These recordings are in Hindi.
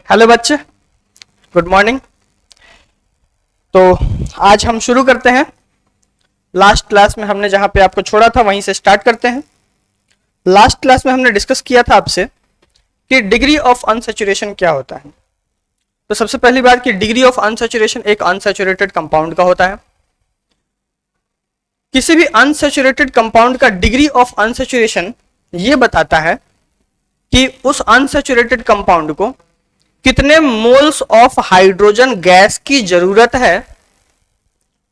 हेलो बच्चे, गुड मॉर्निंग। तो आज हम शुरू करते हैं। लास्ट क्लास में हमने जहां पे आपको छोड़ा था वहीं से स्टार्ट करते हैं। लास्ट क्लास में हमने डिस्कस किया था आपसे कि डिग्री ऑफ अनसैचुरेशन क्या होता है। तो सबसे पहली बात कि डिग्री ऑफ अनसैचुरेशन एक अनसैचुरेटेड कंपाउंड का होता है। किसी भी अनसैचुरेटेड कंपाउंड का डिग्री ऑफ अनसैचुरेशन ये बताता है कि उस अनसैचुरेटेड कंपाउंड को कितने मोल्स ऑफ हाइड्रोजन गैस की जरूरत है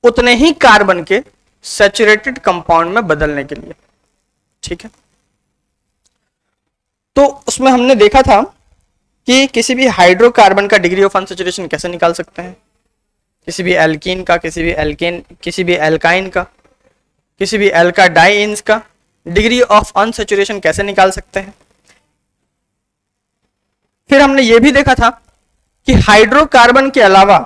उतने ही कार्बन के सैचुरेटेड कंपाउंड में बदलने के लिए। ठीक है, तो उसमें हमने देखा था कि किसी भी हाइड्रोकार्बन का डिग्री ऑफ अनसैचुरेशन कैसे निकाल सकते हैं, किसी भी एल्कीन का, किसी भी एल्केन, किसी भी एल्काइन का, किसी भी एल्काडाइंस का डिग्री ऑफ अनसैचुरेशन कैसे निकाल सकते हैं। फिर हमने यह भी देखा था कि हाइड्रोकार्बन के अलावा,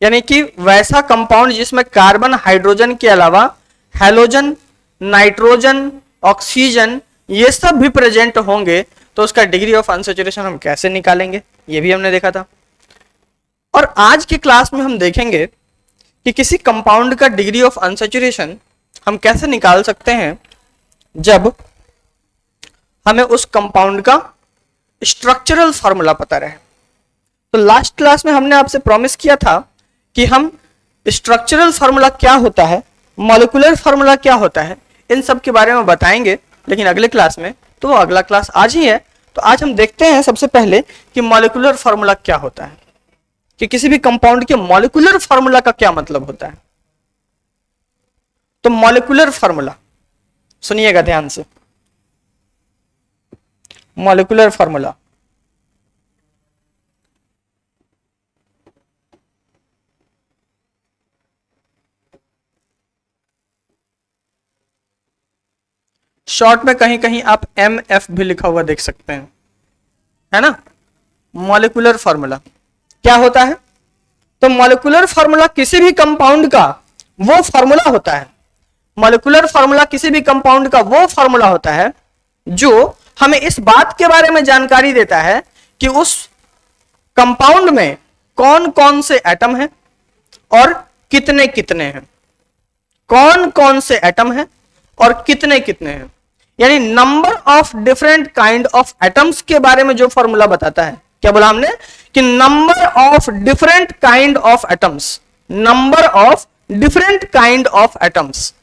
यानी कि वैसा कंपाउंड जिसमें कार्बन हाइड्रोजन के अलावा हैलोजन, नाइट्रोजन, ऑक्सीजन ये सब भी प्रेजेंट होंगे तो उसका डिग्री ऑफ अनसैचुरेशन हम कैसे निकालेंगे, ये भी हमने देखा था। और आज की क्लास में हम देखेंगे कि किसी कंपाउंड का डिग्री ऑफ अनसैचुरेशन हम कैसे निकाल सकते हैं जब हमें उस कंपाउंड का स्ट्रक्चरल फॉर्मूला पता रहे। तो लास्ट क्लास में हमने आपसे प्रॉमिस किया था कि हम स्ट्रक्चरल फॉर्मूला क्या होता है, मॉलिक्यूलर फॉर्मूला क्या होता है, इन सब के बारे में बताएंगे, लेकिन अगले क्लास में। तो वो अगला क्लास आज ही है। तो आज हम देखते हैं सबसे पहले कि मॉलिक्यूलर फॉर्मूला क्या होता है, कि किसी भी कंपाउंड के मॉलिक्यूलर फॉर्मूला का क्या मतलब होता है। तो मॉलिक्यूलर फॉर्मूला सुनिएगा ध्यान से। मॉलिक्यूलर फॉर्मूला शॉर्ट में कहीं कहीं आप MF भी लिखा हुआ देख सकते हैं, है ना। मॉलिक्यूलर फॉर्मूला क्या होता है? तो मॉलिक्यूलर फॉर्मूला किसी भी कंपाउंड का वो फॉर्मूला होता है। मॉलिक्यूलर फॉर्मूला किसी भी कंपाउंड का वो फॉर्मूला होता है जो हमें इस बात के बारे में जानकारी देता है कि उस कंपाउंड में कौन कौन से एटम हैं और कितने कितने हैं। कौन कौन से एटम हैं और कितने कितने हैं, यानी number of different kind of atoms के बारे में जो फॉर्मूला बताता है। क्या बोला हमने? कि number of different kind of atoms, number of different kind of atoms,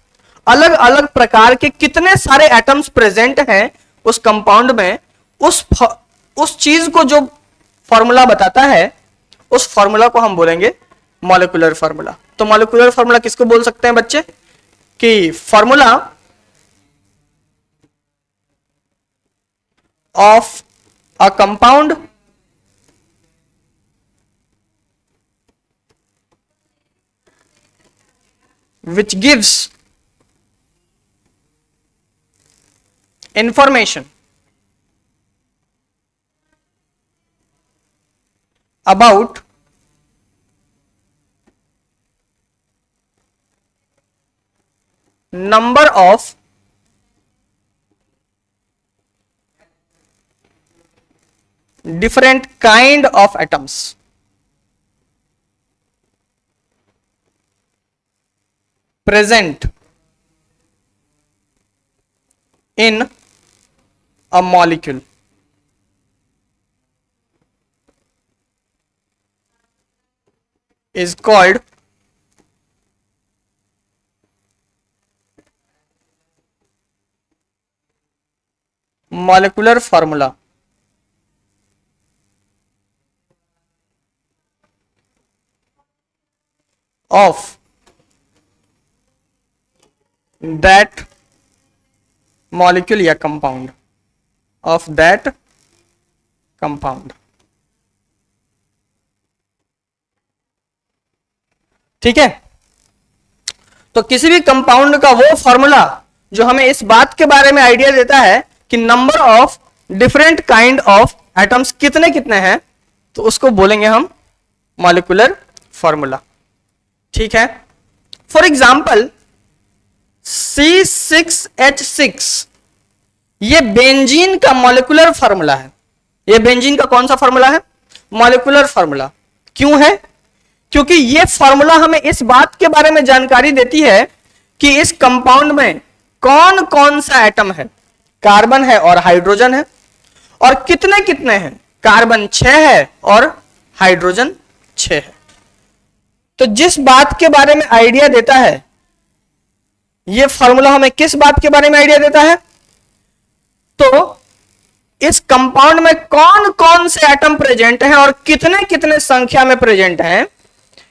अलग अलग प्रकार के कितने सारे एटम्स प्रेजेंट हैं उस कंपाउंड में, उस चीज को जो फॉर्मूला बताता है उस फॉर्मूला को हम बोलेंगे मॉलिक्यूलर फॉर्मूला। तो मॉलिक्यूलर फॉर्मूला किसको बोल सकते हैं बच्चे? कि formula of a compound which gives information about number of different kind of atoms present in a molecule is called molecular formula of that molecule या compound, of that compound। ठीक है, तो किसी भी कंपाउंड का वो फॉर्मूला जो हमें इस बात के बारे में आइडिया देता है कि number of different kind of atoms कितने कितने हैं, तो उसको बोलेंगे हम मॉलिक्यूलर फॉर्मूला। ठीक है, फॉर एग्जाम्पल C6H6 ये बेंजीन का मॉलिक्यूलर फार्मूला है। ये बेंजीन का कौन सा फार्मूला है? Molecular formula. क्यों है? क्योंकि ये फॉर्मूला हमें इस बात के बारे में जानकारी देती है कि इस कंपाउंड में कौन कौन सा एटम है, कार्बन है और हाइड्रोजन है, और कितने कितने हैं, कार्बन 6 है और हाइड्रोजन 6 है। तो जिस बात के बारे में आइडिया देता है, यह फॉर्मूला हमें किस बात के बारे में आइडिया देता है? तो इस कंपाउंड में कौन कौन से एटम प्रेजेंट हैं और कितने कितने संख्या में प्रेजेंट हैं,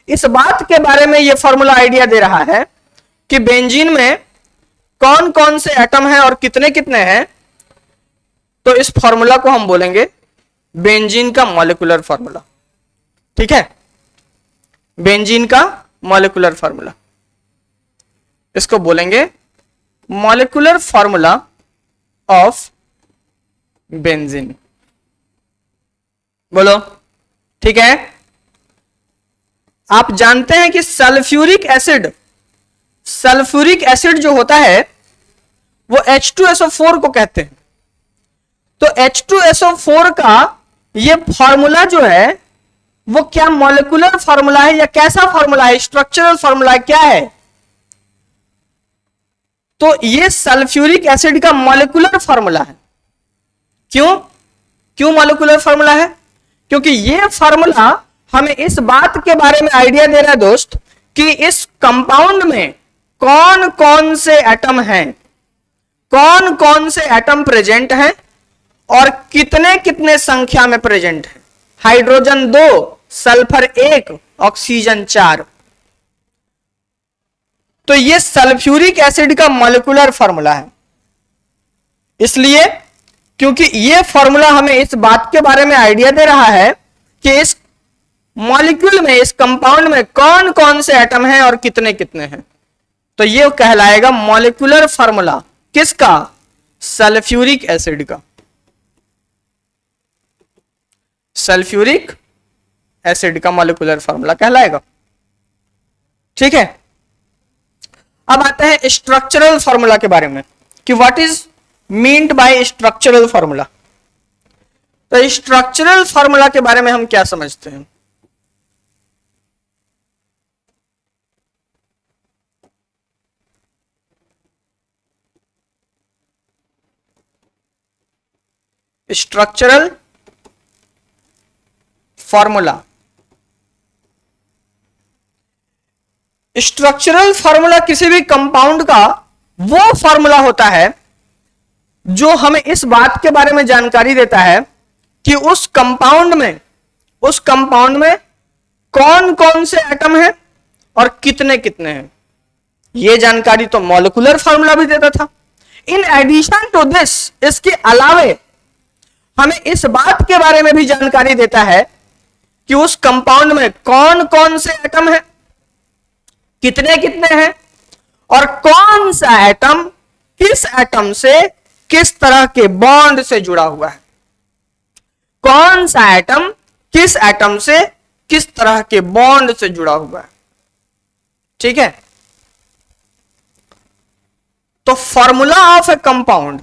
इस बात के बारे में यह फॉर्मूला आइडिया दे रहा है कि बेंजीन में कौन कौन से एटम हैं और कितने कितने हैं। तो इस फॉर्मूला को हम बोलेंगे बेंजीन का मॉलिक्यूलर फॉर्मूला। ठीक है, बेंजीन का मॉलिक्यूलर फॉर्मूला, इसको बोलेंगे मॉलिक्यूलर फॉर्मूला ऑफ बेंजीन। बोलो, ठीक है। आप जानते हैं कि सल्फ्यूरिक एसिड जो होता है वो H2SO4 को कहते हैं। तो H2SO4 का ये फॉर्मूला जो है वो क्या मॉलिक्यूलर फॉर्मूला है या कैसा फॉर्मूला है, स्ट्रक्चरल फॉर्मूला क्या है? तो ये सल्फ्यूरिक एसिड का मॉलिक्यूलर फॉर्मूला है। क्यों मॉलिक्यूलर फॉर्मूला है? क्योंकि ये फॉर्मूला हमें इस बात के बारे में आइडिया दे रहा है दोस्त कि इस कंपाउंड में कौन कौन से एटम हैं, कौन कौन से एटम प्रेजेंट हैं और कितने कितने संख्या में प्रेजेंट है। Hydrogen 2, sulphur 1, oxygen 4। तो ये सल्फ्यूरिक एसिड का मॉलिक्यूलर फॉर्मूला है। इसलिए क्योंकि ये फॉर्मूला हमें इस बात के बारे में आइडिया दे रहा है कि इस मॉलिक्यूल में, इस कंपाउंड में कौन कौन से एटम हैं और कितने कितने हैं, तो ये कहलाएगा मॉलिक्यूलर फॉर्मूला किसका? सल्फ्यूरिक एसिड का। सल्फ्यूरिक एसिड का मॉलिक्यूलर फॉर्मूला कहलाएगा। ठीक है, अब आते हैं स्ट्रक्चरल फॉर्मूला के बारे में कि what is meant by structural formula. तो स्ट्रक्चरल फॉर्मूला के बारे में हम क्या समझते हैं? स्ट्रक्चरल फॉर्मूला, स्ट्रक्चरल फॉर्मूला किसी भी कंपाउंड का वो फॉर्मूला होता है जो हमें इस बात के बारे में जानकारी देता है कि उस कंपाउंड में कौन कौन से एटम हैं और कितने कितने हैं। यह जानकारी तो मॉलिक्यूलर फॉर्मूला भी देता था। इन एडिशन टू दिस, इसके अलावे हमें इस बात के बारे में भी जानकारी देता है कि उस कंपाउंड में कौन कौन से एटम हैं, कितने कितने हैं और कौन सा एटम किस एटम से किस तरह के बॉन्ड से जुड़ा हुआ है, कौन सा एटम किस एटम से किस तरह के बॉन्ड से जुड़ा हुआ है। ठीक है, तो formula of A compound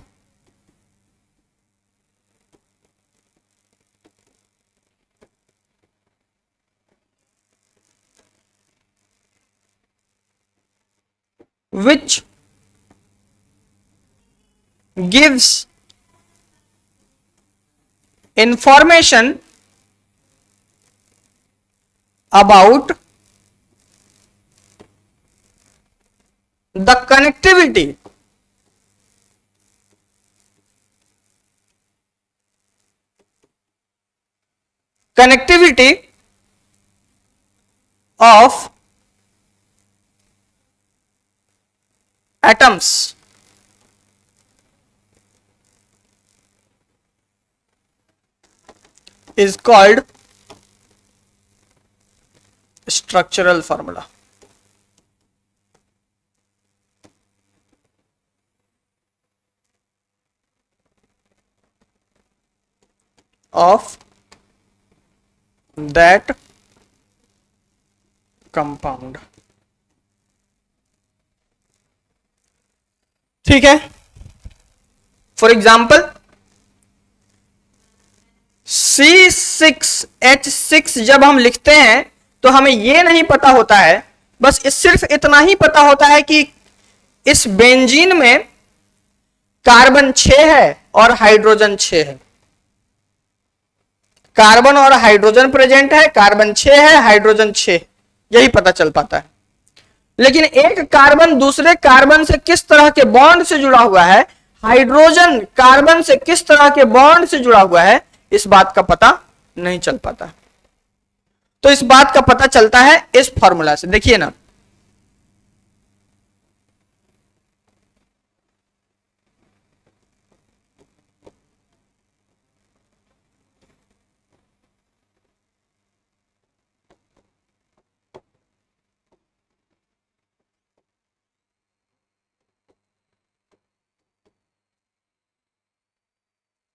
which gives information about the connectivity of atoms is called structural formula. Of that compound. ठीक है, फॉर एग्जाम्पल C6H6 जब हम लिखते हैं तो हमें यह नहीं पता होता है, बस सिर्फ इतना ही पता होता है कि इस बेंजीन में कार्बन 6 है और हाइड्रोजन 6 है। कार्बन और हाइड्रोजन प्रेजेंट है, कार्बन 6 है, हाइड्रोजन 6, यही पता चल पाता है। लेकिन एक कार्बन दूसरे कार्बन से किस तरह के बॉन्ड से जुड़ा हुआ है, हाइड्रोजन कार्बन से किस तरह के बॉन्ड से जुड़ा हुआ है, इस बात का पता नहीं चल पाता। तो इस बात का पता चलता है इस फॉर्मूला से। देखिए ना,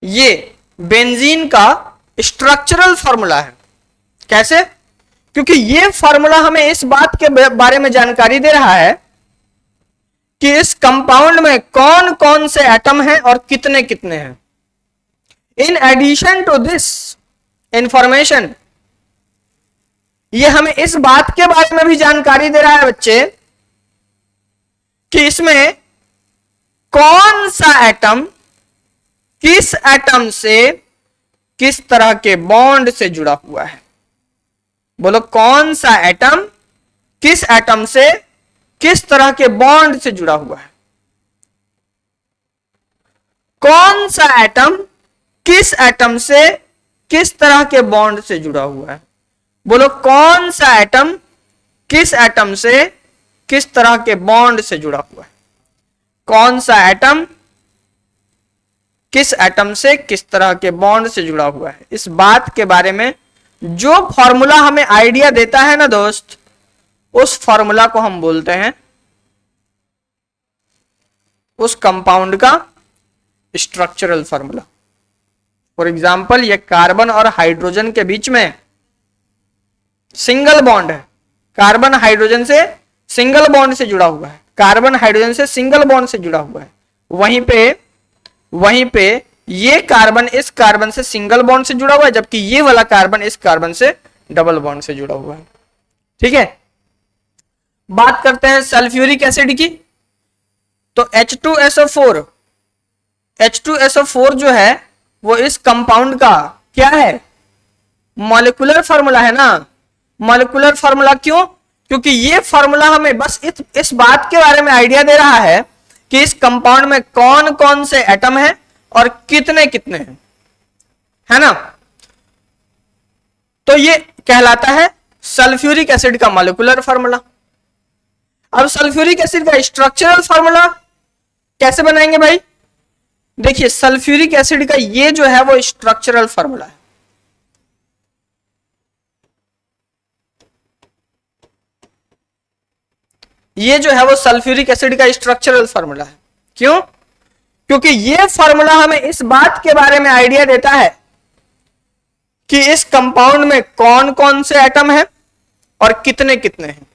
ये बेंजीन का स्ट्रक्चरल फॉर्मूला है। कैसे? क्योंकि ये फॉर्मूला हमें इस बात के बारे में जानकारी दे रहा है कि इस कंपाउंड में कौन कौन से एटम हैं और कितने कितने हैं। In addition to this information, ये हमें इस बात के बारे में भी जानकारी दे रहा है बच्चे कि इसमें कौन सा एटम किस एटम से किस तरह के बॉन्ड से जुड़ा हुआ है। बोलो, कौन सा एटम किस एटम से किस तरह के बॉन्ड से जुड़ा हुआ है। कौन सा एटम किस एटम से किस तरह के बॉन्ड से जुड़ा हुआ है। बोलो, कौन सा एटम किस एटम से किस तरह के बॉन्ड से जुड़ा हुआ है। कौन सा एटम किस एटम से किस तरह के बॉन्ड से जुड़ा हुआ है। इस बात के बारे में जो फॉर्मूला हमें आइडिया देता है ना दोस्त, उस फॉर्मूला को हम बोलते हैं, उस कंपाउंड का स्ट्रक्चरल फॉर्मूला। फॉर एग्जाम्पल, ये कार्बन और हाइड्रोजन के बीच में सिंगल बॉन्ड है, कार्बन हाइड्रोजन से सिंगल बॉन्ड से जुड़ा हुआ है, कार्बन हाइड्रोजन से सिंगल बॉन्ड से जुड़ा हुआ है। वहीं पे ये कार्बन इस कार्बन से सिंगल बॉन्ड से जुड़ा हुआ है, जबकि ये वाला कार्बन इस कार्बन से डबल बॉन्ड से जुड़ा हुआ है। ठीक है, बात करते हैं सल्फ्यूरिक एसिड की। तो H2SO4, H2SO4 जो है वो इस कंपाउंड का क्या है, मॉलिक्यूलर फार्मूला है ना। मॉलिक्यूलर फार्मूला क्यों? क्योंकि ये फार्मूला हमें बस इस बात के बारे में आइडिया दे रहा है कि इस कंपाउंड में कौन कौन से एटम हैं और कितने कितने हैं, है ना। तो ये कहलाता है सल्फ्यूरिक एसिड का मॉलिक्यूलर फार्मूला। अब सल्फ्यूरिक एसिड का स्ट्रक्चरल फार्मूला कैसे बनाएंगे भाई? देखिए, सल्फ्यूरिक एसिड का ये जो है वो स्ट्रक्चरल फार्मूला है। ये जो है वो सल्फ्यूरिक एसिड का स्ट्रक्चरल फार्मूला है। क्यों? क्योंकि ये फार्मूला हमें इस बात के बारे में आइडिया देता है कि इस कंपाउंड में कौन कौन से एटम हैं और कितने कितने हैं।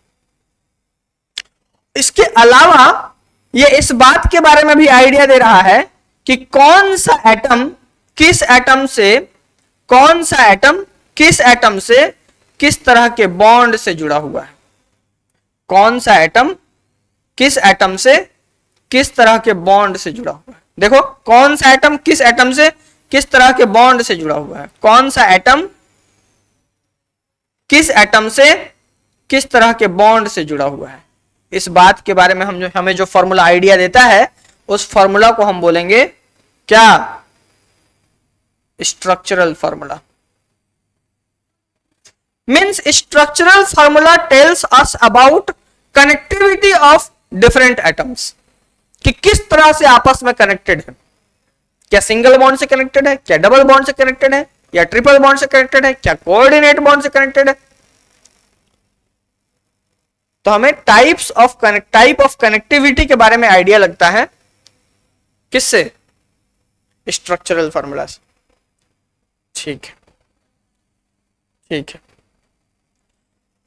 इसके अलावा ये इस बात के बारे में भी आइडिया दे रहा है कि कौन सा एटम किस एटम से, कौन सा एटम किस एटम से किस तरह के बॉन्ड से जुड़ा हुआ है। कौन सा एटम किस एटम से किस तरह के बॉन्ड से जुड़ा हुआ है। देखो, कौन सा एटम किस एटम से किस तरह के बॉन्ड से जुड़ा हुआ है। कौन सा एटम किस एटम से किस तरह के बॉन्ड से जुड़ा हुआ है। इस बात के बारे में हमें जो फॉर्मूला आइडिया देता है, उस फॉर्मूला को हम बोलेंगे क्या? Structural formula. Means structural formula tells us about connectivity of different atoms, कि किस तरह से आपस में कनेक्टेड है। क्या सिंगल बॉन्ड से कनेक्टेड है, क्या डबल बॉन्ड से कनेक्टेड है, या ट्रिपल बॉन्ड से कनेक्टेड है, क्या कोऑर्डिनेट बॉन्ड से कनेक्टेड है। तो हमें टाइप ऑफ कनेक्टिविटी के बारे में आइडिया लगता है किससे? स्ट्रक्चरल फॉर्मूला से। ठीक है, ठीक है।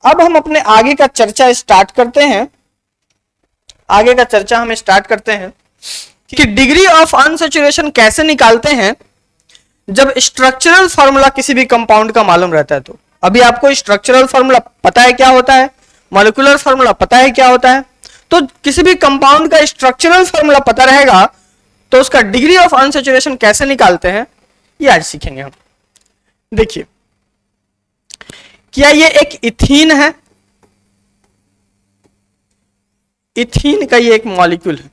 अब हम अपने आगे का चर्चा स्टार्ट करते हैं। आगे का चर्चा हम स्टार्ट करते हैं कि डिग्री ऑफ अनसैचुरेशन कैसे निकालते हैं। जब स्ट्रक्चरल फॉर्मूला किसी भी कंपाउंड का मालूम रहता है, तो अभी आपको स्ट्रक्चरल फॉर्मूला पता है क्या होता है, मॉलिक्यूलर फॉर्मूला पता है क्या होता है, तो किसी भी कंपाउंड का स्ट्रक्चरल फॉर्मूला पता रहेगा तो उसका डिग्री ऑफ अनसैचुरेशन कैसे निकालते हैं ये आज सीखेंगे हम। देखिए, क्या ये एक इथीन है, इथीन का ये एक मॉलिक्यूल है,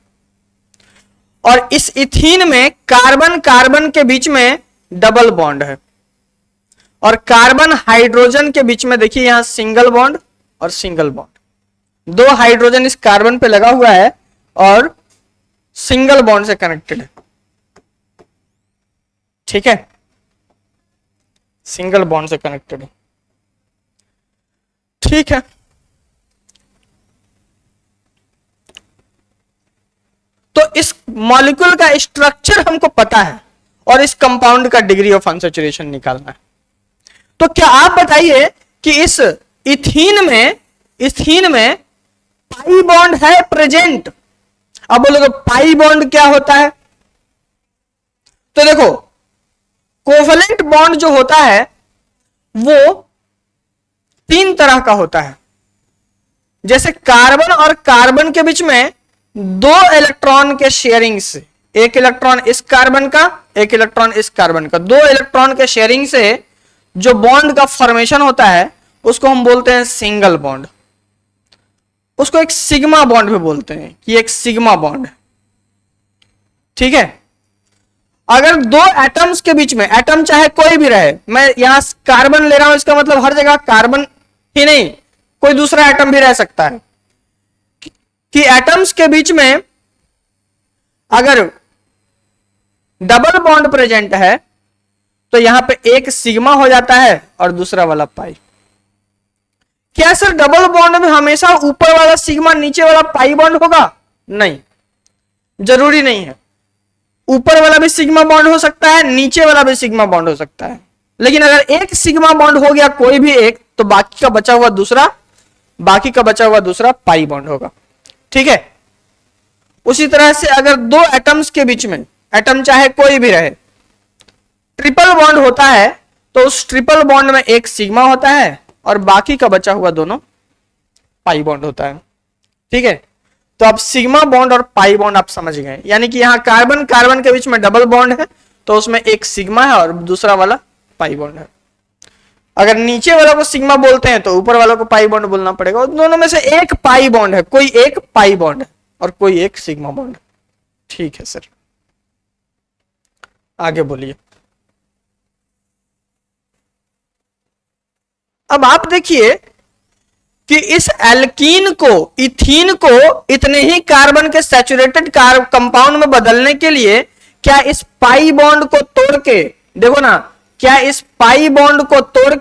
और इस इथीन में कार्बन कार्बन के बीच में डबल बॉन्ड है, और कार्बन हाइड्रोजन के बीच में देखिए यहां सिंगल बॉन्ड और सिंगल बॉन्ड, दो हाइड्रोजन इस कार्बन पे लगा हुआ है और सिंगल बॉन्ड से कनेक्टेड है, ठीक है, सिंगल बॉन्ड से कनेक्टेड है, ठीक है। तो इस मॉलिक्यूल का स्ट्रक्चर हमको पता है और इस कंपाउंड का डिग्री ऑफ अनसैचुरेशन निकालना है। तो क्या आप बताइए कि इस इथीन में पाई बॉन्ड है प्रेजेंट? अब बोलोगे पाई बॉन्ड क्या होता है? तो देखो, कोवलेंट बॉन्ड जो होता है वो तीन तरह का होता है। जैसे कार्बन और कार्बन के बीच में दो इलेक्ट्रॉन के शेयरिंग से, एक इलेक्ट्रॉन इस कार्बन का, एक इलेक्ट्रॉन इस कार्बन का, दो इलेक्ट्रॉन के शेयरिंग से जो बॉन्ड का फॉर्मेशन होता है उसको हम बोलते हैं सिंगल बॉन्ड। उसको एक सिग्मा बॉन्ड भी बोलते हैं कि एक सिग्मा बॉन्ड है, ठीक है। अगर दो एटम्स के बीच में, एटम चाहे कोई भी रहे, मैं यहां कार्बन ले रहा हूं, इसका मतलब हर जगह कार्बन ही नहीं, कोई दूसरा एटम भी रह सकता है, कि एटम्स के बीच में अगर डबल बॉन्ड प्रेजेंट है तो यहां पे एक सिग्मा हो जाता है और दूसरा वाला पाई। क्या सर डबल बॉन्ड में हमेशा ऊपर वाला सिग्मा नीचे वाला पाई बॉन्ड होगा? नहीं, जरूरी नहीं है। ऊपर वाला भी सिग्मा बॉन्ड हो सकता है, नीचे वाला भी सिग्मा बॉन्ड हो सकता है, लेकिन अगर एक सिग्मा बॉन्ड हो गया कोई भी एक, तो बाकी का बचा हुआ दूसरा पाई बॉन्ड होगा, ठीक है। उसी तरह से अगर दो एटम्स के बीच में, एटम चाहे कोई भी रहे, ट्रिपल बॉन्ड होता है तो उस ट्रिपल बॉन्ड में एक सिग्मा होता है और बाकी का बचा हुआ दोनों पाई बॉन्ड होता है, ठीक है। तो अब सिग्मा बॉन्ड और पाई बॉन्ड आप समझ गए, यानी कि यहां कार्बन कार्बन के बीच में डबल बॉन्ड है तो उसमें एक सिग्मा है और दूसरा वाला पाई बॉन्ड है। अगर नीचे वाला को सिग्मा बोलते हैं तो ऊपर वाला को पाई बॉन्ड बोलना पड़ेगा। दोनों में से एक पाई बॉन्ड है, कोई एक पाई बॉन्ड है और कोई एक सिग्मा बॉन्ड है, ठीक है सर। आगे बोलिए। अब आप देखिए कि इस एल्कीन को, इथीन को इतने ही कार्बन के सैचुरेटेड कंपाउंड में बदलने के लिए क्या इस पाई बॉन्ड को तोड़ के, देखो ना, क्या इस पाई बॉन्ड को तोड़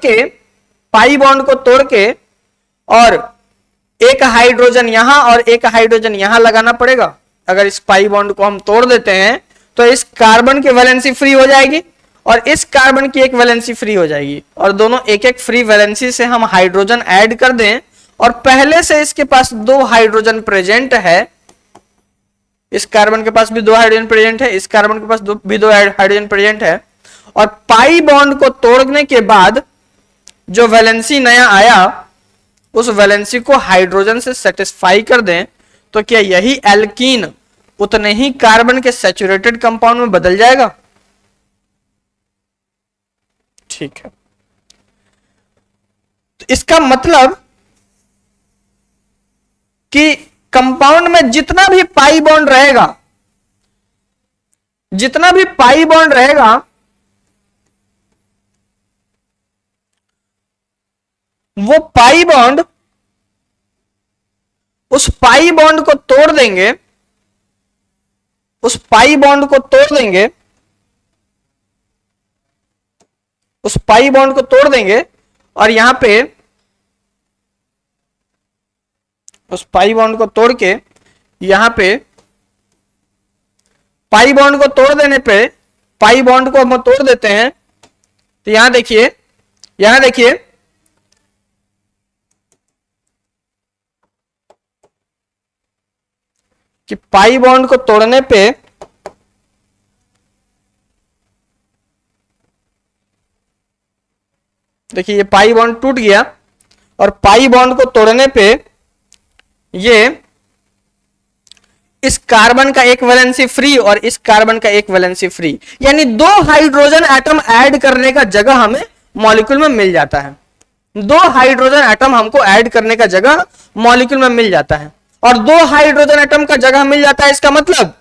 के और एक हाइड्रोजन यहां और एक हाइड्रोजन यहां लगाना पड़ेगा? अगर इस पाई बॉन्ड को हम तोड़ देते हैं तो इस कार्बन की वैलेंसी फ्री हो जाएगी और इस कार्बन की एक वैलेंसी फ्री हो जाएगी, और दोनों एक एक फ्री वैलेंसी से हम हाइड्रोजन ऐड कर दें और पहले से इसके पास दो हाइड्रोजन प्रेजेंट है, इस कार्बन के पास भी दो हाइड्रोजन प्रेजेंट है, इस कार्बन के पास भी दो हाइड्रोजन प्रेजेंट है, और पाई बॉन्ड को तोड़ने के बाद जो वैलेंसी नया आया उस वैलेंसी को हाइड्रोजन से सेटिस्फाई कर दें, तो क्या यही एल्कीन उतने ही कार्बन के सैचुरेटेड कंपाउंड में बदल जाएगा? ठीक है। तो इसका मतलब कि कंपाउंड में जितना भी पाई बॉन्ड रहेगा वो पाई बॉन्ड, उस पाई बॉन्ड को तोड़ देंगे, उस पाई बॉन्ड को तोड़ देंगे, उस पाई बॉन्ड को तोड़ देंगे और यहां पे उस पाई बॉन्ड को तोड़ के यहां पे पाई बॉन्ड को तोड़ देने पे, पाई बॉन्ड को हम तोड़ देते हैं तो यहां देखिए कि पाई बॉन्ड को तोड़ने पे देखिए ये पाई बॉन्ड टूट गया और पाई बॉन्ड को तोड़ने पे ये इस कार्बन का एक वैलेंसी फ्री और इस कार्बन का एक वैलेंसी फ्री, यानी दो हाइड्रोजन एटम ऐड करने का जगह हमें मॉलिक्यूल में मिल जाता है। दो हाइड्रोजन एटम हमको ऐड करने का जगह मॉलिक्यूल में मिल जाता है और दो हाइड्रोजन एटम का जगह मिल जाता है। इसका मतलब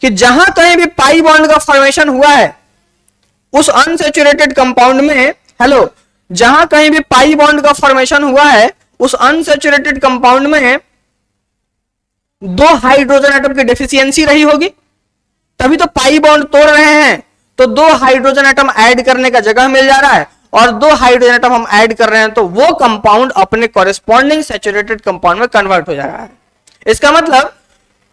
कि जहां कहीं भी पाई बॉन्ड का फॉर्मेशन हुआ है उस अनसैचुरेटेड कंपाउंड में, हेलो, जहां कहीं भी पाई बॉन्ड का फॉर्मेशन हुआ है उस अनसैचुरेटेड कंपाउंड में दो हाइड्रोजन एटम की डेफिशिएंसी रही होगी, तभी तो पाई बॉन्ड तोड़ रहे हैं। तो दो हाइड्रोजन एटम ऐड करने का जगह मिल जा रहा है और दो हाइड्रोजन एटम हम ऐड कर रहे हैं तो वो कंपाउंड अपने कॉरेस्पॉन्डिंग सैचुरेटेड कंपाउंड में कन्वर्ट हो जा रहा है। इसका मतलब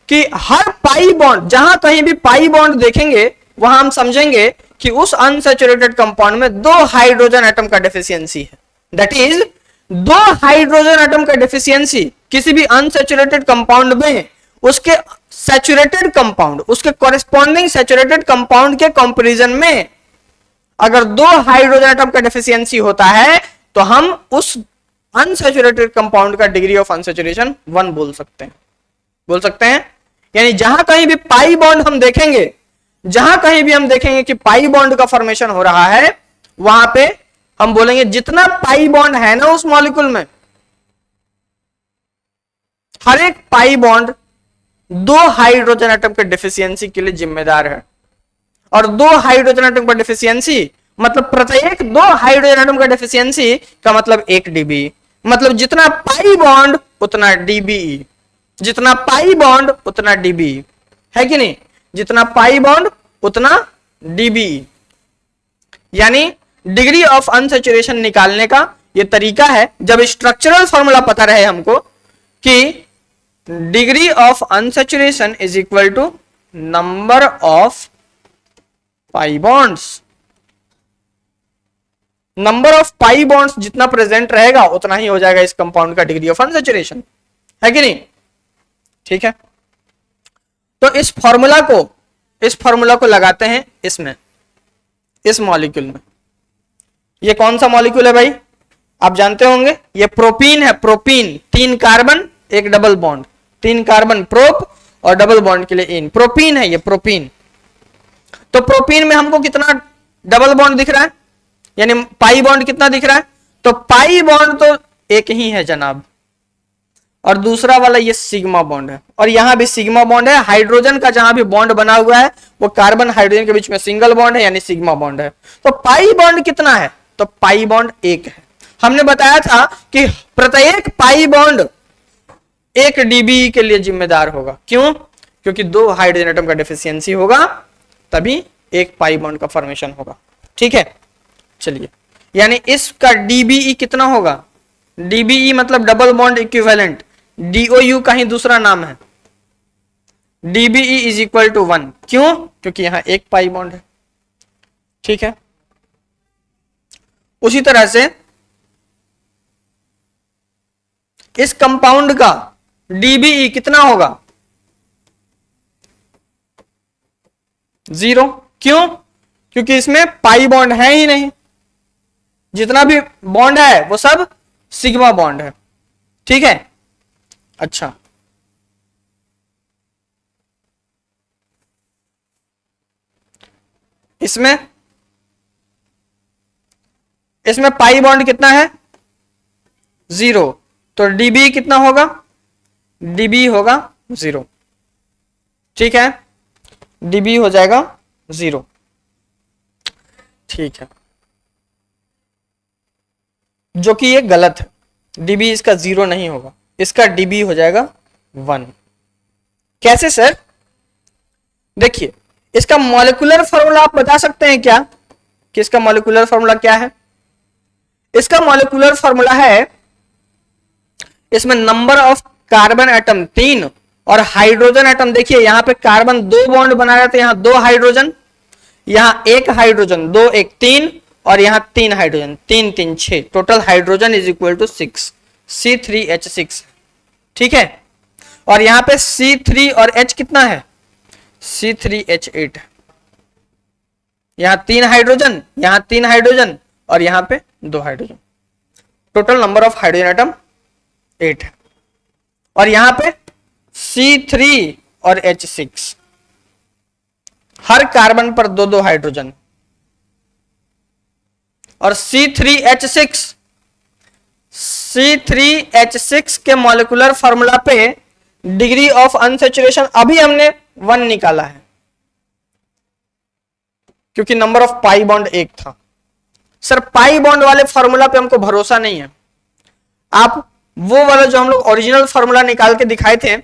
कि हर पाई बॉन्ड, जहां कहीं भी पाई बॉन्ड देखेंगे वहां हम समझेंगे कि उस अनसैचुरेटेड कंपाउंड में दो हाइड्रोजन एटम का डेफिशिएंसी है। दैट इज दो हाइड्रोजन एटम का डेफिशिएंसी किसी भी अनसैचुरेटेड कंपाउंड में उसके सैचुरेटेड कंपाउंड, उसके कॉरेस्पॉन्डिंग सैचुरेटेड कंपाउंड के कंपैरिजन में अगर दो हाइड्रोजन एटम का डेफिशिएंसी होता है तो हम उस अनसैचुरेटेड कंपाउंड का डिग्री ऑफ अनसैचुरेशन 1 बोल सकते हैं। यानी जहां कहीं भी पाई बॉन्ड हम देखेंगे, जहां कहीं भी हम देखेंगे कि पाई बॉन्ड का फॉर्मेशन हो रहा है वहां पे हम बोलेंगे जितना पाई बॉन्ड है ना उस मॉलिक्यूल में, हर एक पाई बॉन्ड दो हाइड्रोजन एटम के डेफिशिएंसी के लिए जिम्मेदार है। और दो हाइड्रोजन एटम का डेफिशिएंसी मतलब प्रत्येक दो हाइड्रोजन एटम का डेफिशिएंसी का मतलब 1 डीबी, मतलब जितना पाई बॉन्ड उतना डीबीई, जितना पाई बॉन्ड उतना डीबीई, है कि नहीं? जितना पाई बॉन्ड उतना डीबीई। यानी डिग्री ऑफ अनसैचुरेशन निकालने का यह तरीका है, जब स्ट्रक्चरल फॉर्मूला पता रहे हमको कि degree of unsaturation is equal to number of pi bonds. Number of pi bonds जितना प्रेजेंट रहेगा उतना ही हो जाएगा इस कंपाउंड का डिग्री ऑफ अनसैचुरेशन, है कि नहीं? ठीक है, तो इस फॉर्मूला को लगाते हैं इसमें, इस मॉलिक्यूल में। ये कौन सा मॉलिक्यूल है भाई? आप जानते होंगे, ये प्रोपीन है। Propene, 3 carbon 1 double bond, 3 carbon prop और डबल बॉन्ड के लिए इन, प्रोपीन है ये, प्रोपीन। तो प्रोपीन में हमको कितना डबल बॉन्ड दिख रहा है, यानी पाई बॉन्ड कितना दिख रहा है? तो पाई बॉन्ड तो एक ही है जनाब, और दूसरा वाला ये सिग्मा बॉन्ड है, और यहां भी सिग्मा बॉन्ड है। हाइड्रोजन का जहां भी बॉन्ड बना हुआ है वो कार्बन हाइड्रोजन के बीच में सिंगल बॉन्ड है, यानी सिग्मा बॉन्ड है। तो पाई बॉन्ड कितना है? तो पाई बॉन्ड 1 है। हमने बताया था कि प्रत्येक पाई बॉन्ड 1 डीबी के लिए जिम्मेदार होगा। क्यों? क्योंकि 2 हाइड्रोजन एटम का डेफिशिएंसी होगा तभी 1 पाई बॉन्ड का फॉर्मेशन होगा। ठीक है, चलिए, यानी इसका डीबीई कितना होगा? डीबीई मतलब डबल बॉन्ड इक्विवेलेंट, डीओयू का ही दूसरा नाम है। DBE is equal to 1। क्यों? क्योंकि यहां 1 पाई बॉन्ड है। ठीक है, उसी तरह से इस कंपाउंड का डीबीई कितना होगा? 0। क्यों? क्योंकि इसमें पाई बॉन्ड है ही नहीं, जितना भी बॉन्ड है वो सब सिग्मा बॉन्ड है। ठीक है, अच्छा, इसमें पाई बॉन्ड कितना है? 0। तो डीबी कितना होगा? डीबी होगा 0। ठीक है, डीबी हो जाएगा 0। ठीक है, जो कि ये गलत है। डीबी इसका 0 नहीं होगा, इसका डीबी हो जाएगा 1। कैसे सर? देखिए, इसका मॉलिक्यूलर फॉर्मूला आप बता सकते हैं क्या कि इसका मॉलिक्यूलर फॉर्मूला क्या है? इसका मॉलिक्यूलर फॉर्मूला है, इसमें नंबर ऑफ कार्बन एटम 3 और हाइड्रोजन एटम, देखिए यहां पे कार्बन 2 बॉन्ड बना रहे थे, यहां 2 हाइड्रोजन, यहां 1 हाइड्रोजन, 2 1 3, और यहां 3 hydrogen, 3 3 6, total hydrogen is equal to 6, C3H6। ठीक है, और यहां पे C3 और H कितना है? C3H8। यहां 3 हाइड्रोजन, यहां 3 हाइड्रोजन, और यहां पे 2 hydrogen. Total number of hydrogen atom 8 है। और यहां पे C3 और H6, हर कार्बन पर 2-2 हाइड्रोजन। और C3H6 के मॉलिक्यूलर फॉर्मूला पे डिग्री ऑफ अनसैचुरेशन अभी हमने 1 निकाला है, क्योंकि नंबर ऑफ पाई बॉन्ड 1 था। सर पाई बॉन्ड वाले फॉर्मूला पे हमको भरोसा नहीं है। आप वो वाला जो हम लोग ओरिजिनल फॉर्मूला निकाल के दिखाए थे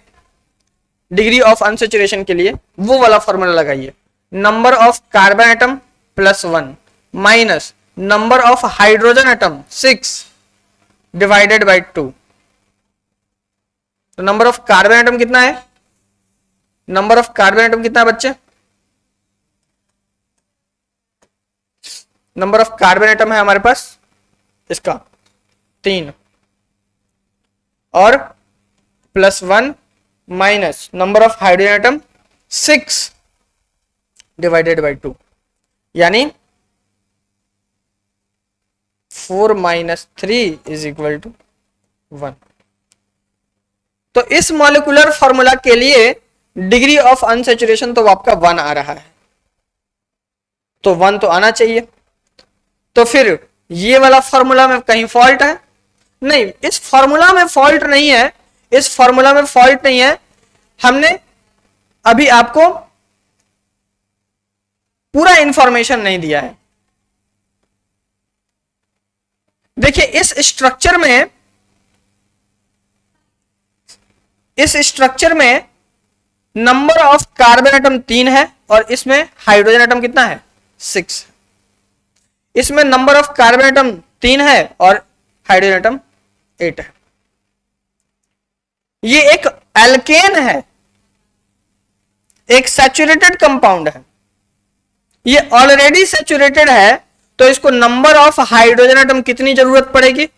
डिग्री ऑफ अनसैचुरेशन के लिए, वो वाला फॉर्मूला लगाइए। Number of carbon atom +1 minus number of hydrogen atom 6 divided by 2। तो नंबर ऑफ कार्बन एटम कितना है? नंबर ऑफ कार्बन एटम कितना है बच्चे? नंबर ऑफ कार्बन एटम है हमारे पास इसका 3 और +1 minus number of hydrogen atom 6 divided by 2, यानी 4 - 3 = 1। तो इस मॉलिक्यूलर फॉर्मूला के लिए डिग्री ऑफ अनसैचुरेशन तो आपका 1 आ रहा है, तो 1 तो आना चाहिए। तो फिर ये वाला फॉर्मूला में कहीं फॉल्ट है? नहीं, इस फॉर्मूला में फॉल्ट नहीं है, इस फॉर्मूला में फॉल्ट नहीं है। हमने अभी आपको पूरा इंफॉर्मेशन नहीं दिया है। देखिए इस स्ट्रक्चर में नंबर ऑफ कार्बन एटम 3 है और इसमें हाइड्रोजन एटम कितना है? 6। इसमें नंबर ऑफ कार्बन एटम 3 है और हाइड्रोजन एटम 8 है। ये एक एल्केन है, एक सैचुरेटेड कंपाउंड है। ये ऑलरेडी सैचुरेटेड है, तो इसको नंबर ऑफ हाइड्रोजन एटम कितनी जरूरत पड़ेगी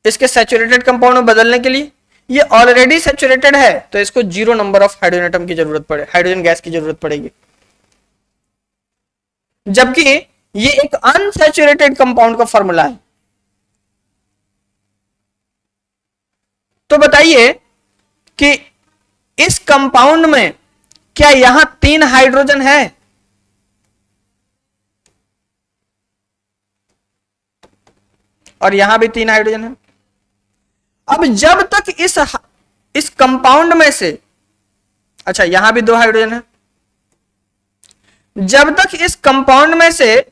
इसके सैचुरेटेड कंपाउंड में बदलने के लिए? ये ऑलरेडी सैचुरेटेड है, तो इसको 0 नंबर ऑफ हाइड्रोजन एटम की जरूरत पड़े, हाइड्रोजन गैस की जरूरत पड़ेगी। जबकि ये एक अनसैचुरेटेड कंपाउंड का फॉर्मूला है। तो बताइए कि इस कंपाउंड में क्या यहां 3 हाइड्रोजन है? और यहां भी 3 हाइड्रोजन है। अब जब तक इस कंपाउंड में से, अच्छा यहां भी 2 हाइड्रोजन है, जब तक इस कंपाउंड में से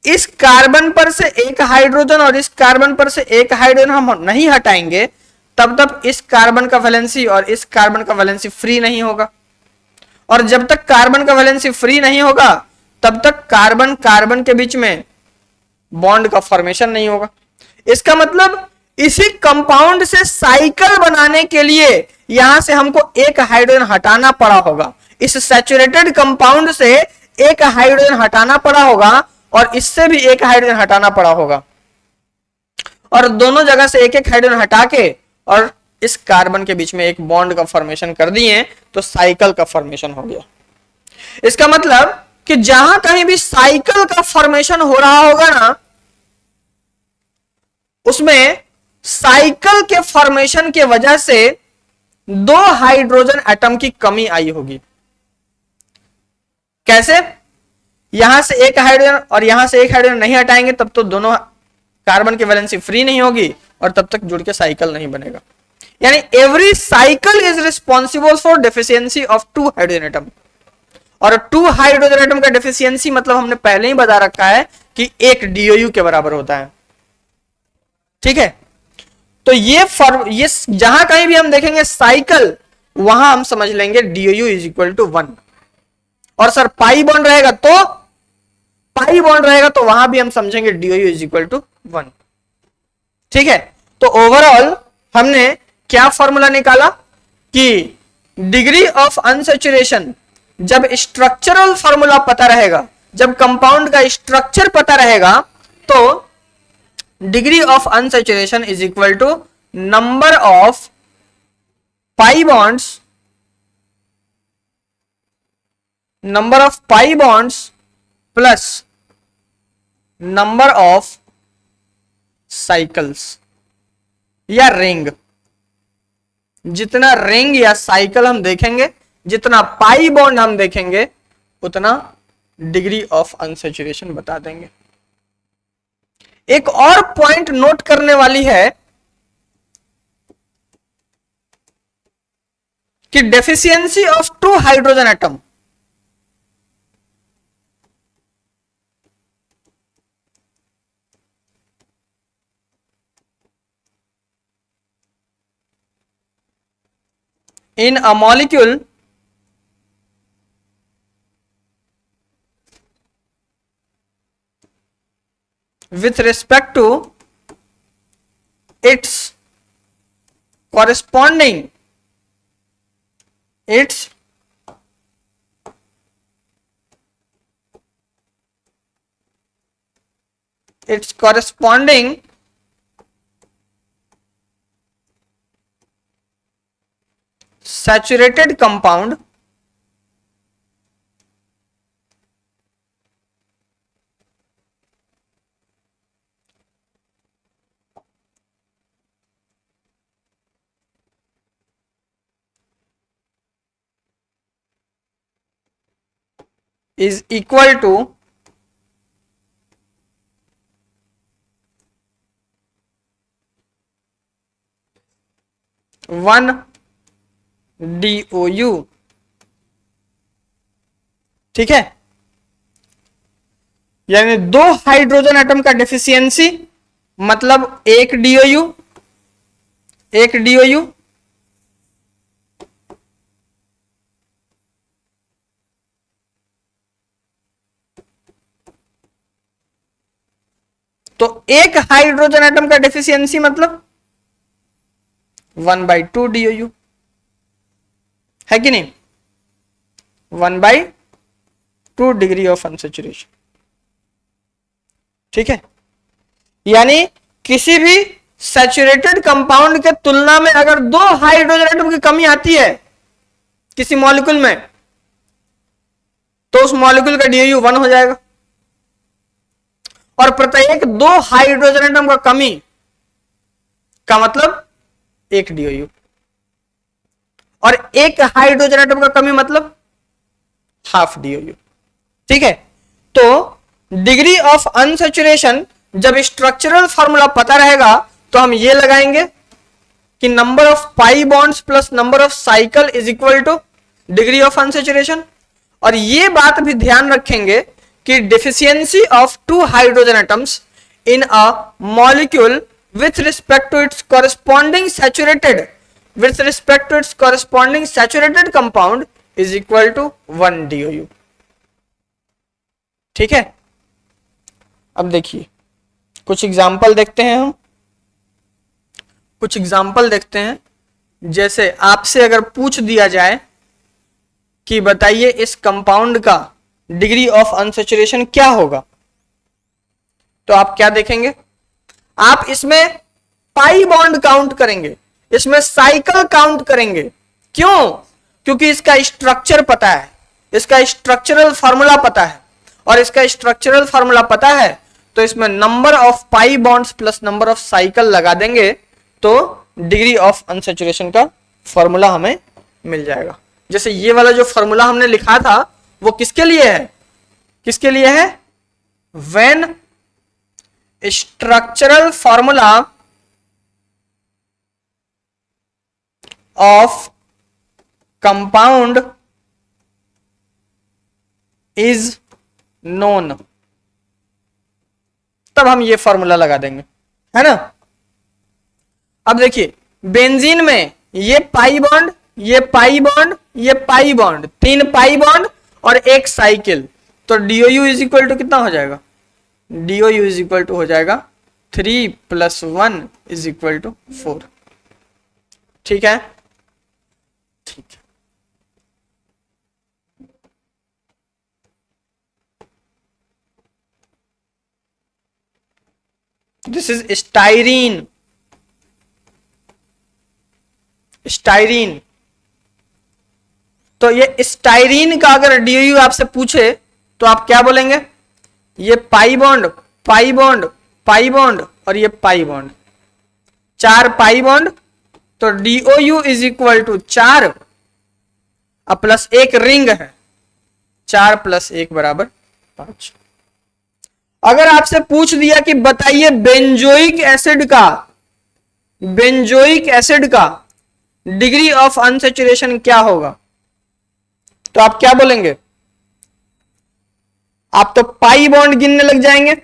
इस कार्बन पर से 1 हाइड्रोजन और इस कार्बन पर से 1 हाइड्रोजन हम नहीं हटाएंगे, तब तक इस कार्बन का वैलेंसी और इस कार्बन का वैलेंसी फ्री नहीं होगा। और जब तक कार्बन का वैलेंसी फ्री नहीं होगा, तब तक कार्बन कार्बन के बीच में बॉन्ड का फॉर्मेशन नहीं होगा। इसका मतलब इसी कंपाउंड से साइकिल बनाने के लिए यहां से हमको 1 हाइड्रोजन हटाना पड़ा होगा। इस सैचुरेटेड कंपाउंड से 1 हाइड्रोजन हटाना पड़ा होगा और इससे भी 1 हाइड्रोजन हटाना पड़ा होगा, और दोनों जगह से 1-1 हाइड्रोजन हटा के और इस कार्बन के बीच में एक बॉन्ड का फॉर्मेशन कर दिए, तो साइकिल का फॉर्मेशन हो गया। इसका मतलब कि जहां कहीं भी साइकिल का फॉर्मेशन हो रहा होगा ना, उसमें साइकिल के फॉर्मेशन के वजह से 2 हाइड्रोजन एटम की कमी आई होगी। कैसे? यहां से 1 हाइड्रोजन और यहां से 1 हाइड्रोजन नहीं हटाएंगे, तब तो दोनों कार्बन की वैलेंसी फ्री नहीं होगी और तब तक जुड़ के साइकिल नहीं बनेगा। यानी every cycle is responsible for deficiency of 2 hydrogen atom. और 2 हाइड्रोजन एटम का डेफिशिएंसी मतलब हमने पहले ही बता रखा है कि 1 DOU के बराबर होता है। ठीक है, तो ये जहां कहीं भी हम देखेंगे साइकिल, वहां हम समझ लेंगे DOU = 1। और सर पाई बॉन्ड रहेगा तो वहां भी हम समझेंगे DOU = 1। ठीक है, तो ओवरऑल हमने क्या फॉर्मूला निकाला कि डिग्री ऑफ अनसैचुरेशन, जब स्ट्रक्चरल फॉर्मूला पता रहेगा, जब कंपाउंड का स्ट्रक्चर पता रहेगा, तो degree of unsaturation is equal to number of pi bonds plus number of cycles या रिंग, जितना रिंग या साइकिल हम देखेंगे, जितना पाई बॉन्ड हम देखेंगे, उतना डिग्री ऑफ अनसैचुरेशन बता देंगे। एक और पॉइंट नोट करने वाली है कि deficiency of 2 hydrogen atom in a molecule with respect to its corresponding its corresponding saturated compound is equal to one DOU। ठीक है, यानी 2 हाइड्रोजन एटम का डेफिशिएंसी मतलब 1 DOU, 1 DOU तो 1 हाइड्रोजन एटम का डेफिशिएंसी मतलब 1/2 DOU, है कि नहीं? 1/2 डिग्री ऑफ अनसैचुरेशन। ठीक है, यानी किसी भी सैचुरेटेड कंपाउंड के तुलना में अगर 2 हाइड्रोजन एटम की कमी आती है किसी मॉलिक्यूल में, तो उस मॉलिक्यूल का DOU 1 हो जाएगा। और प्रत्येक 2 हाइड्रोजन एटम का कमी का मतलब 1 DOU, और 1 हाइड्रोजन एटम का कमी मतलब हाफ DOU। ठीक है, तो डिग्री ऑफ अनसैचुरेशन जब स्ट्रक्चरल फॉर्मूला पता रहेगा तो हम ये लगाएंगे कि number of pi bonds plus number of cycle is equal two degree of unsaturation. और ये बात भी ध्यान रखेंगे कि deficiency of 2 hydrogen atoms in a molecule with respect to its corresponding saturated compound is equal to 1 DOU। ठीक है, अब देखिए कुछ एग्जाम्पल देखते हैं हम, कुछ एग्जाम्पल देखते हैं। जैसे आपसे अगर पूछ दिया जाए कि बताइए इस कंपाउंड का डिग्री ऑफ अनसैचुरेशन क्या होगा, तो आप क्या देखेंगे? आप इसमें पाई बॉन्ड काउंट करेंगे, इसमें साइकिल काउंट करेंगे। क्यों? क्योंकि इसका स्ट्रक्चर पता है, इसका स्ट्रक्चरल फॉर्मूला पता है, और इसका स्ट्रक्चरल फॉर्मूला पता है तो इसमें number of pi bonds plus number of cycle लगा देंगे तो डिग्री ऑफ अनसैचुरेशन का फॉर्मूला हमें मिल जाएगा। जैसे ये वाला जो फॉर्मूला हमने लिखा था वो किसके लिए है? किसके लिए है? When structural formula of compound is known, तब हम ये फॉर्मूला लगा देंगे, है ना। अब देखिए बेंजीन में ये पाई बॉन्ड, ये पाई बॉन्ड, ये पाई बॉन्ड, 3 पाई बॉन्ड और 1 साइकिल, तो DOU इज इक्वल टू कितना हो जाएगा? DOU इज इक्वल टू हो जाएगा 3 + 1 इज इक्वल टू 4। ठीक है, ठीक है। This is styrene, styrene. तो ये स्टाइरीन का अगर DOU आपसे पूछे तो आप क्या बोलेंगे? ये पाई बॉन्ड पाई बॉन्ड और ये पाई बॉन्ड, 4 पाई बॉन्ड, तो DOU is equal to 4 plus एक रिंग है, 4 प्लस 1 बराबर 5। अगर आपसे पूछ दिया कि बताइए बेंजोइक एसिड का डिग्री ऑफ अनसैचुरेशन क्या होगा, तो आप क्या बोलेंगे? आप तो पाई बॉन्ड गिनने लग जाएंगे,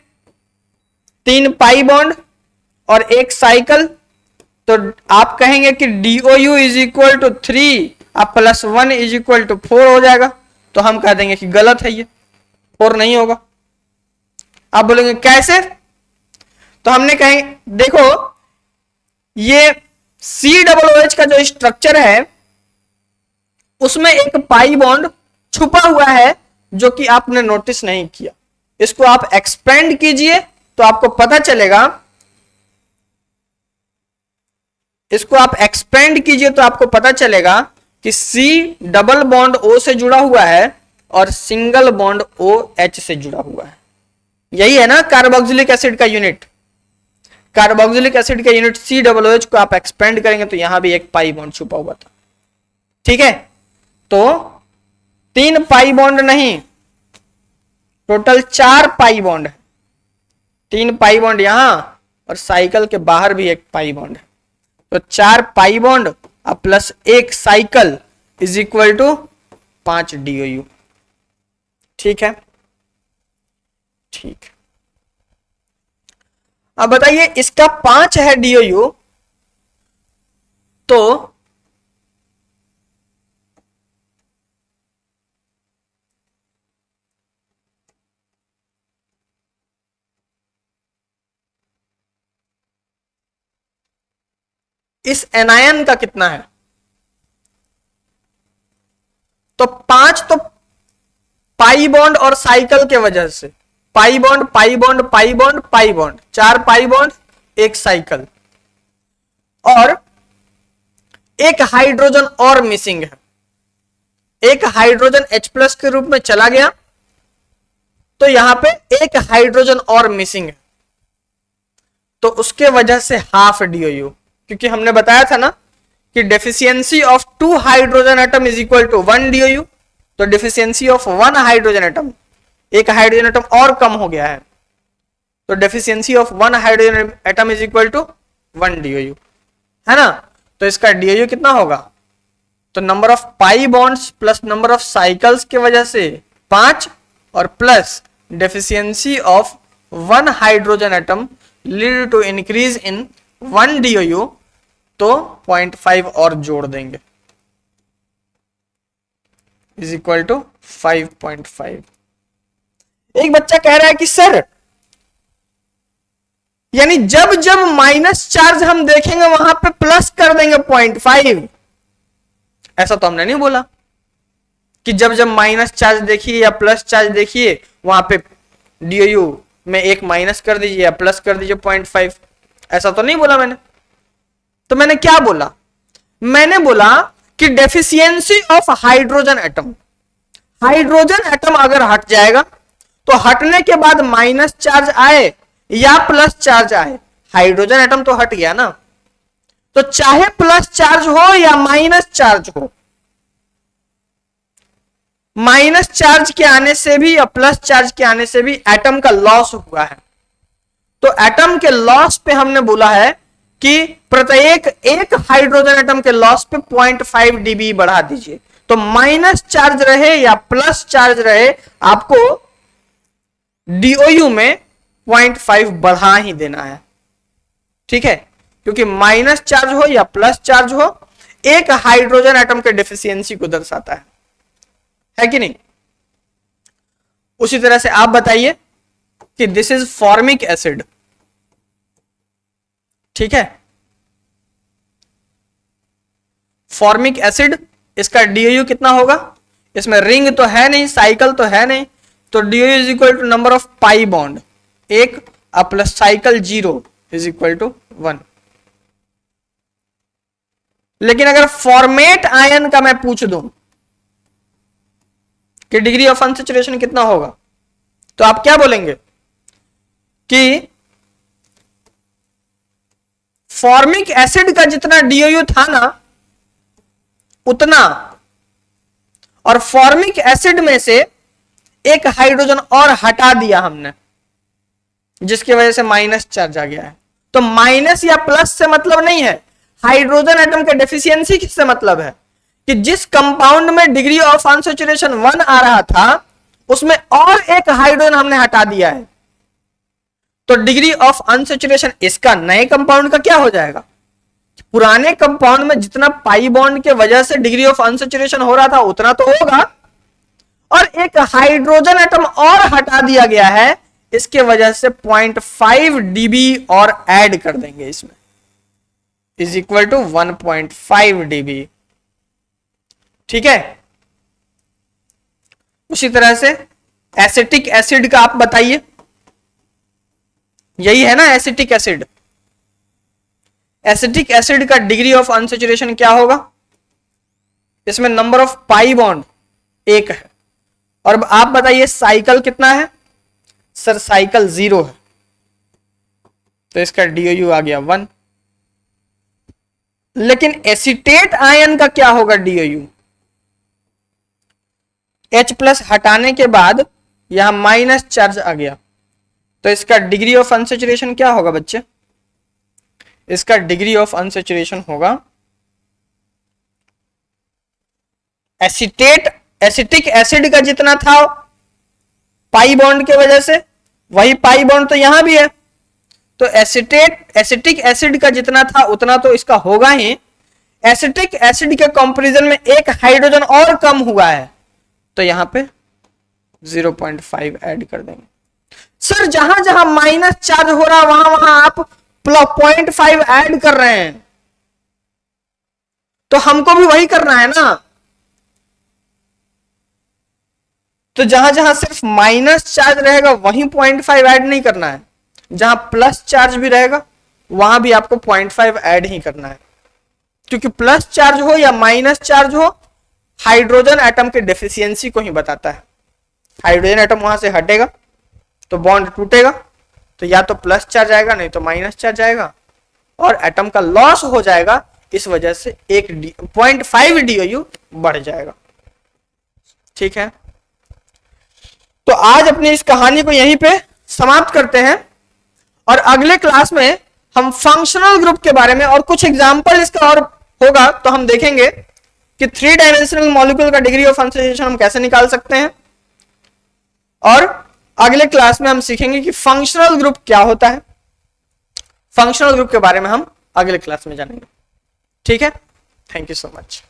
3 पाई बॉन्ड और एक साइकिल, तो आप कहेंगे कि DOU इज इक्वल टू 3 आप प्लस 1 इज इक्वल टू 4 हो जाएगा, तो हम कह देंगे कि गलत है, ये 4 नहीं होगा। आप बोलेंगे कैसे? तो हमने कहें देखो ये COOH का जो स्ट्रक्चर है उसमें एक पाई बॉन्ड छुपा हुआ है जो कि आपने नोटिस नहीं किया। इसको आप एक्सपेंड कीजिए तो आपको पता चलेगा, इसको आप एक्सपेंड कीजिए तो आपको पता चलेगा कि C डबल बॉन्ड O से जुड़ा हुआ है और सिंगल बॉन्ड OH से जुड़ा हुआ है। यही है ना कार्बोक्सिलिक एसिड का यूनिट। कार्बोक्सिलिक एसिड का यूनिट COOH को आप एक्सपेंड करेंगे तो यहां भी एक पाई बॉन्ड छुपा हुआ था। ठीक है, तो 3 पाई बॉन्ड नहीं, टोटल 4 पाई बॉन्ड है। 3 पाई बॉन्ड यहां और साइकिल के बाहर भी एक पाई बॉन्ड है, तो 4 pi bond plus 1 cycle is equal to 5 DOU। ठीक है, ठीक। अब बताइए इसका 5 है DOU, तो इस एनायन का कितना है? तो 5 तो पाई बॉन्ड और साइकिल के वजह से, pi bond pi bond pi bond pi bond, 4 pi bond 1 cycle, और एक हाइड्रोजन और मिसिंग है। एक हाइड्रोजन H+ के रूप में चला गया, तो यहां पे एक हाइड्रोजन और मिसिंग है, तो उसके वजह से हाफ DOU। क्योंकि हमने बताया था ना कि deficiency of 2 hydrogen atom is equal to 1 DOU, तो डेफिशिएंसी ऑफ 1 हाइड्रोजन एटम, एक हाइड्रोजन एटम और कम हो गया है, तो deficiency of 1 hydrogen atom is equal to 1 DOU, है ना। तो इसका DOU कितना होगा? तो number of pi bonds plus number of cycles की वजह से 5 और plus deficiency of 1 hydrogen atom lead to increase in 1 DOU, तो 0.5 और जोड़ देंगे इज इक्वल टू 5.5। एक बच्चा कह रहा है कि सर यानी जब जब माइनस चार्ज हम देखेंगे वहां पे प्लस कर देंगे 0.5। ऐसा तो हमने नहीं बोला कि जब जब माइनस चार्ज देखिए या प्लस चार्ज देखिए वहां पे DOU में एक माइनस कर दीजिए या प्लस कर दीजिए 0.5, ऐसा तो नहीं बोला मैंने। तो मैंने क्या बोला? मैंने बोला कि deficiency of hydrogen atom, hydrogen atom अगर हट जाएगा तो हटने के बाद माइनस चार्ज आए या प्लस चार्ज आए, हाइड्रोजन एटम तो हट गया ना, तो चाहे प्लस चार्ज हो या माइनस चार्ज हो, माइनस चार्ज के आने से भी या प्लस चार्ज के आने से भी एटम का लॉस हुआ है। तो एटम के लॉस पे हमने बोला है कि प्रत्येक एक हाइड्रोजन एटम के लॉस पे 0.5 dB बढ़ा दीजिए। तो माइनस चार्ज रहे या प्लस चार्ज रहे, आपको DOU में 0.5 बढ़ा ही देना है। ठीक है, क्योंकि माइनस चार्ज हो या प्लस चार्ज हो, एक हाइड्रोजन एटम के डेफिशिएंसी को दर्शाता है कि नहीं। उसी तरह से आप बताइए कि दिस इज फॉर्मिक एसिड। ठीक है, फॉर्मिक एसिड, इसका DOU कितना होगा? इसमें रिंग तो है नहीं, साइकिल तो है नहीं, तो DOU is equal to number of pi bond 1 plus cycle 0 is equal to 1। लेकिन अगर फॉर्मेट आयन का मैं पूछ दूं कि डिग्री ऑफ अनसैचुरेशन कितना होगा, तो आप क्या बोलेंगे? कि फॉर्मिक एसिड का जितना डीओयू था ना उतना, और फॉर्मिक एसिड में से एक हाइड्रोजन और हटा दिया हमने, जिसकी वजह से माइनस चार्ज आ गया है। तो माइनस या प्लस से मतलब नहीं है, हाइड्रोजन एटम के डेफिशिएंसी किससे मतलब है कि जिस कंपाउंड में डिग्री ऑफ अनसैचुरेशन 1 आ रहा था उसमें और एक हाइड्रोजन हमने हटा दिया है। तो डिग्री ऑफ अनसैचुरेशन इसका नए कंपाउंड का क्या हो जाएगा, पुराने कंपाउंड में जितना पाई बॉन्ड के वजह से डिग्री ऑफ अनसैचुरेशन हो रहा था उतना तो होगा, और एक हाइड्रोजन एटम और हटा दिया गया है, इसके वजह से 0.5 dB और ऐड कर देंगे इसमें, इज इक्वल टू 1.5 dB। ठीक है। उसी तरह से एसिटिक एसिड का आप बताइए, यही है ना एसिटिक एसिड। एसिटिक एसिड का डिग्री ऑफ अनसैचुरेशन क्या होगा, इसमें नंबर ऑफ पाई बॉन्ड 1 है, और आप बताइए साइकिल कितना है, सर साइकिल 0 है, तो इसका डीओयू आ गया 1। लेकिन एसीटेट आयन का क्या होगा डीओयू, H+ हटाने के बाद यहां माइनस चार्ज आ गया, तो इसका डिग्री ऑफ अनसैचुरेशन क्या होगा बच्चे, इसका डिग्री ऑफ अनसैचुरेशन होगा एसिटिक एसिड का जितना था पाई बॉन्ड के वजह से, वही पाई बॉन्ड तो यहां भी है, तो एसिटिक एसिड का जितना था उतना तो इसका होगा ही। एसिटिक एसिड के कंपैरिजन में एक हाइड्रोजन और कम हुआ है, तो यहां पे 0.5 ऐड कर देंगे। सर जहां जहां माइनस चार्ज हो रहा है वहां वहां आप 0.5 ऐड कर रहे हैं, तो हमको भी वही करना है ना। तो जहां जहां सिर्फ माइनस चार्ज रहेगा वहीं 0.5 ऐड नहीं करना है, जहां प्लस चार्ज भी रहेगा वहां भी आपको 0.5 ऐड ही करना है, क्योंकि प्लस चार्ज हो या माइनस चार्ज हो हाइड्रोजन एटम के डेफिशिएंसी को ही बताता है। हाइड्रोजन एटम वहां से हटेगा तो बॉन्ड टूटेगा, तो या तो प्लस चार्ज आएगा नहीं तो माइनस चार्ज आएगा, और एटम का लॉस हो जाएगा, इस वजह से 0.5 डीओयू बढ़ जाएगा। ठीक है, तो आज अपनी इस कहानी को यहीं पे समाप्त करते हैं, और अगले क्लास में हम फंक्शनल ग्रुप के बारे में और कुछ एग्जाम्पल इसका और होगा, तो हम देखेंगे कि 3 डायमेंशनल मॉलिक्यूल का डिग्री ऑफ अनसैचुरेशन हम कैसे निकाल सकते हैं, और अगले क्लास में हम सीखेंगे कि फंक्शनल ग्रुप क्या होता है। फंक्शनल ग्रुप के बारे में हम अगले क्लास में जानेंगे। ठीक है, थैंक यू सो मच।